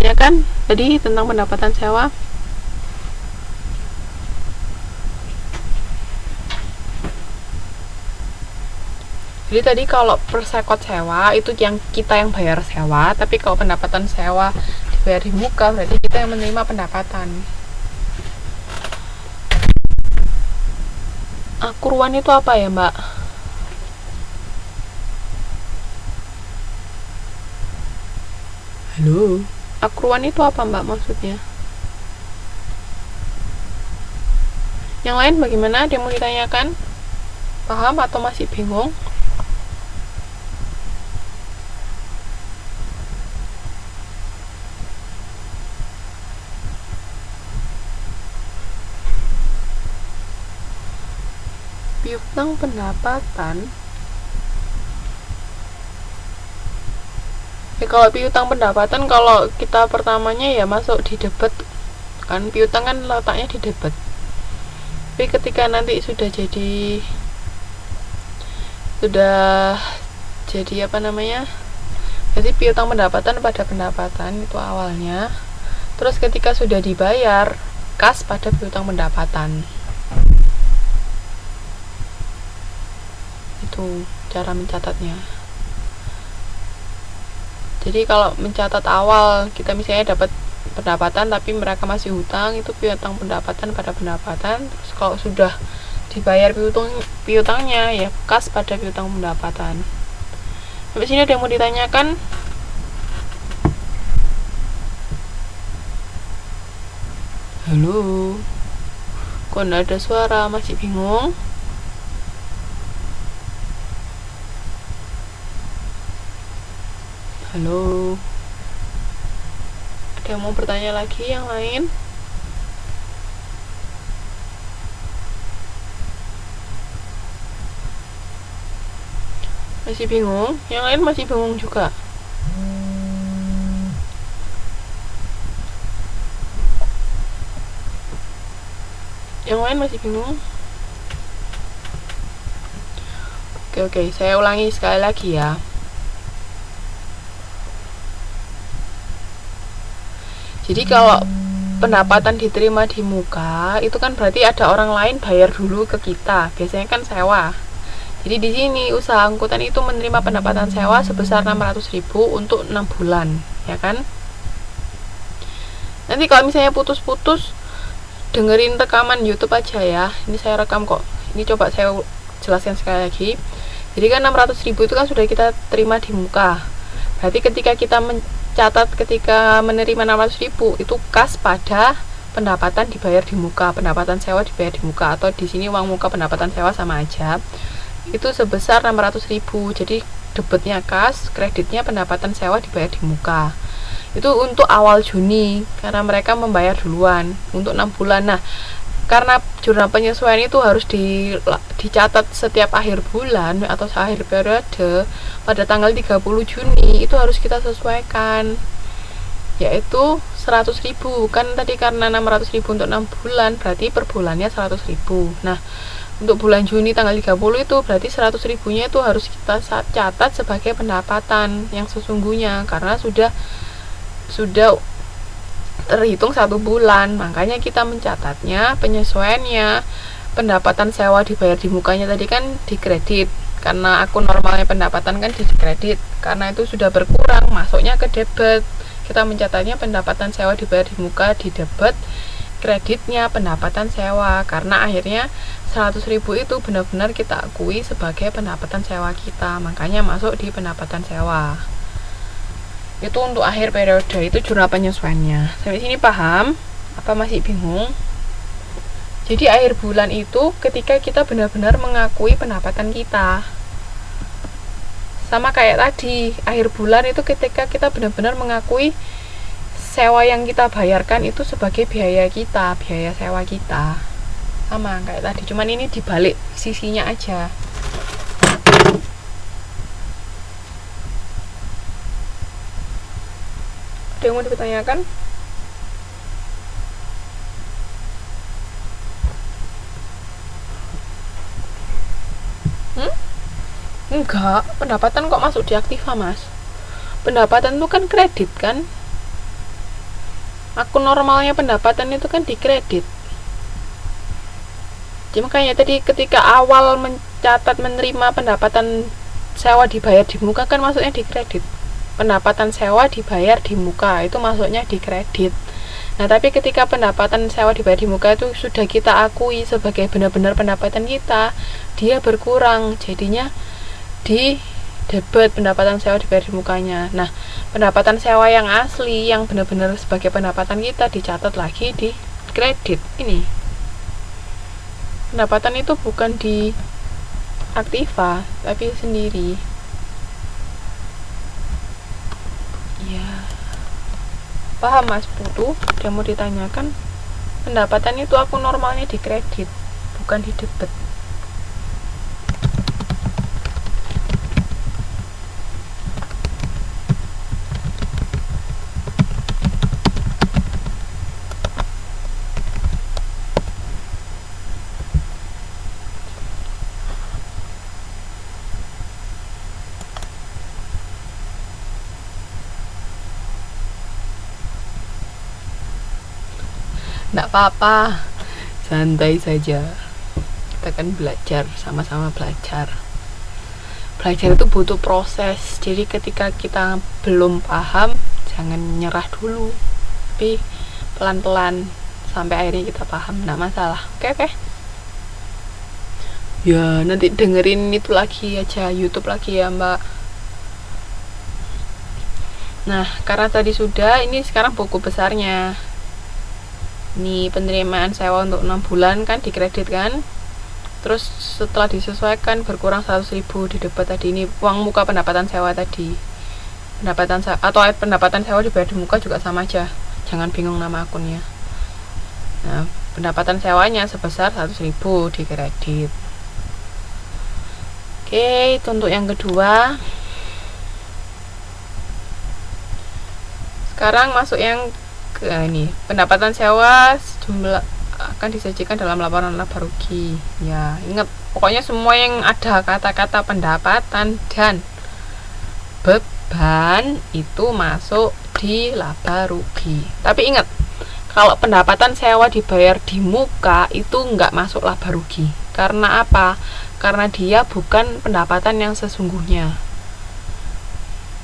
ditanyakan tadi tentang pendapatan sewa? Jadi tadi kalau per sekot sewa itu yang kita yang bayar sewa, tapi kalau pendapatan sewa dibayar di muka berarti kita yang menerima pendapatan. Akruan itu apa ya, Mbak? Halo. Akruan itu apa, Mbak, maksudnya? Yang lain bagaimana? Ada yang mau ditanyakan? Paham atau masih bingung? Piutang pendapatan. Ya, kalau piutang pendapatan, kalau kita pertamanya ya masuk di debit kan, piutang kan letaknya di debit. Tapi ketika nanti sudah jadi apa namanya, jadi piutang pendapatan pada pendapatan itu awalnya, terus ketika sudah dibayar kas pada piutang pendapatan. Itu cara mencatatnya. Jadi kalau mencatat awal kita misalnya dapat pendapatan tapi mereka masih hutang, itu piutang pendapatan pada pendapatan. Terus kalau sudah dibayar piutangnya ya kas pada piutang pendapatan. Sampai sini ada yang mau ditanyakan? Halo, kok nggak ada suara? Masih bingung? Halo, ada yang mau bertanya lagi yang lain? Masih bingung? Yang lain masih bingung juga? Yang lain masih bingung? Oke, saya ulangi sekali lagi ya. Jadi kalau pendapatan diterima di muka, itu kan berarti ada orang lain bayar dulu ke kita. Biasanya kan sewa. Jadi di sini usaha angkutan itu menerima pendapatan sewa sebesar 600.000 untuk 6 bulan, ya kan? Nanti kalau misalnya putus-putus, dengerin rekaman YouTube aja ya. Ini saya rekam kok. Ini coba saya jelaskan sekali lagi. Jadi kan 600.000 itu kan sudah kita terima di muka. Berarti ketika kita catat ketika menerima 600.000 itu kas pada pendapatan dibayar di muka, pendapatan sewa dibayar di muka, atau di sini uang muka pendapatan sewa sama aja. Itu sebesar 600.000. Jadi debitnya kas, kreditnya pendapatan sewa dibayar di muka. Itu untuk awal Juni karena mereka membayar duluan untuk 6 bulan. Nah, karena jurnal penyesuaian itu harus dicatat setiap akhir bulan atau akhir periode pada tanggal 30 Juni, itu harus kita sesuaikan, yaitu 100.000. Kan tadi karena 600.000 untuk 6 bulan berarti per bulannya 100.000. Nah, untuk bulan Juni tanggal 30 itu berarti 100.000 nya itu harus kita catat sebagai pendapatan yang sesungguhnya karena sudah terhitung 1 bulan. Makanya kita mencatatnya penyesuaiannya pendapatan sewa dibayar di mukanya tadi kan dikredit, karena akun normalnya pendapatan kan dikredit, karena itu sudah berkurang masuknya ke debit. Kita mencatatnya pendapatan sewa dibayar di muka di debit, kreditnya pendapatan sewa, karena akhirnya 100.000 itu benar-benar kita akui sebagai pendapatan sewa kita, makanya masuk di pendapatan sewa. Itu untuk akhir periode, itu jurnal penyesuaiannya. Sampai sini paham? Apa masih bingung? Jadi akhir bulan itu ketika kita benar-benar mengakui pendapatan kita. Sama kayak tadi, akhir bulan itu ketika kita benar-benar mengakui sewa yang kita bayarkan itu sebagai biaya kita, biaya sewa kita. Sama kayak tadi, cuman ini dibalik sisinya aja. Ada yang mau dipertanyakan? Enggak, pendapatan kok masuk di aktiva, Mas? Pendapatan itu kan kredit kan? akun normalnya pendapatan itu kan dikredit. Jadi makanya tadi ketika awal mencatat menerima pendapatan sewa dibayar di muka kan masuknya dikredit. Pendapatan sewa dibayar di muka itu masuknya dikredit. Nah, tapi ketika pendapatan sewa dibayar di muka itu sudah kita akui sebagai benar-benar pendapatan kita, dia berkurang, jadinya di debit pendapatan sewa dibayar di mukanya. Nah, pendapatan sewa yang asli yang benar-benar sebagai pendapatan kita dicatat lagi di kredit. Ini pendapatan itu bukan di Aktiva tapi sendiri. Ya, paham Mas Putu? Dia mau ditanyakan, pendapatan itu akun normalnya di kredit, bukan di debit. Nggak apa-apa, santai saja, kita kan belajar, sama-sama belajar. Belajar itu butuh proses, jadi ketika kita belum paham jangan nyerah dulu, tapi pelan-pelan sampai akhirnya kita paham. Nggak masalah. Oke. Ya, nanti dengerin itu lagi aja, YouTube lagi ya Mbak. Nah, karena tadi sudah, ini sekarang buku besarnya. Ini penerimaan sewa untuk 6 bulan kan dikredit kan, terus setelah disesuaikan berkurang 100.000 di debit tadi. Ini uang muka pendapatan sewa tadi, pendapatan sewa, atau pendapatan sewa dibayar di muka juga sama aja, jangan bingung nama akunnya. Nah, pendapatan sewanya sebesar 100.000 dikredit. Oke, itu untuk yang kedua. Sekarang masuk yang ini, pendapatan sewa jumlah akan disajikan dalam laporan laba rugi. Ya, ingat pokoknya semua yang ada kata-kata pendapatan dan beban itu masuk di laba rugi. Tapi ingat, kalau pendapatan sewa dibayar di muka itu nggak masuk laba rugi. Karena apa? Karena dia bukan pendapatan yang sesungguhnya.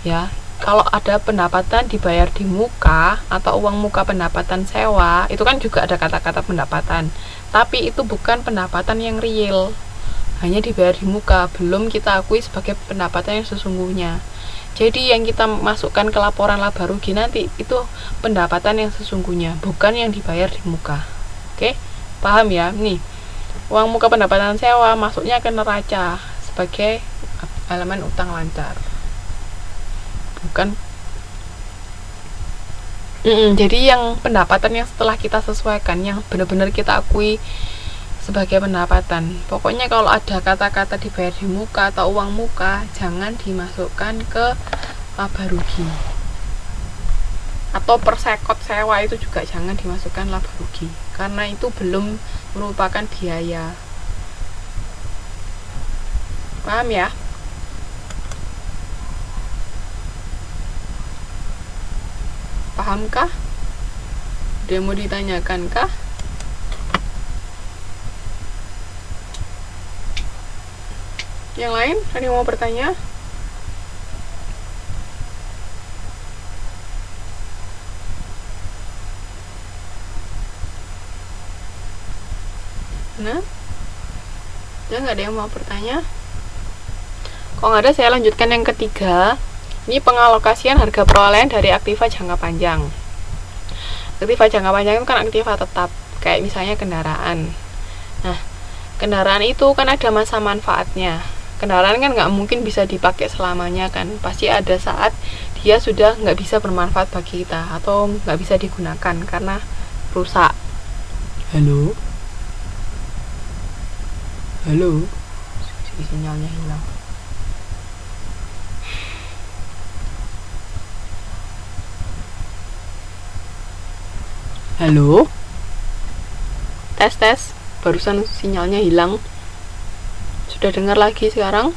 Ya, kalau ada pendapatan dibayar di muka atau uang muka pendapatan sewa, itu kan juga ada kata-kata pendapatan, tapi itu bukan pendapatan yang real, hanya dibayar di muka, belum kita akui sebagai pendapatan yang sesungguhnya. Jadi yang kita masukkan ke laporan laba rugi nanti itu pendapatan yang sesungguhnya, bukan yang dibayar di muka. Oke, paham ya? Nih, uang muka pendapatan sewa masuknya ke neraca sebagai elemen utang lancar, bukan. Jadi yang pendapatan yang setelah kita sesuaikan, yang benar-benar kita akui sebagai pendapatan. Pokoknya kalau ada kata-kata dibayar di muka atau uang muka, jangan dimasukkan ke laba rugi. Atau persekot sewa itu juga jangan dimasukkan laba rugi, karena itu belum merupakan biaya. Paham ya? Pahamkah? Dia mau ditanyakan kah? Yang lain ada yang mau bertanya? Nah, ya nggak ada yang mau bertanya. Kalau nggak ada, saya lanjutkan yang ketiga. Ini pengalokasian harga perolehan dari aktiva jangka panjang. Aktiva jangka panjang itu kan aktiva tetap, kayak misalnya kendaraan. Nah, kendaraan itu kan ada masa manfaatnya. Kendaraan kan nggak mungkin bisa dipakai selamanya kan, pasti ada saat dia sudah nggak bisa bermanfaat bagi kita atau nggak bisa digunakan karena rusak. Halo, sinyalnya hilang. Halo, tes, barusan sinyalnya hilang. Sudah dengar lagi sekarang?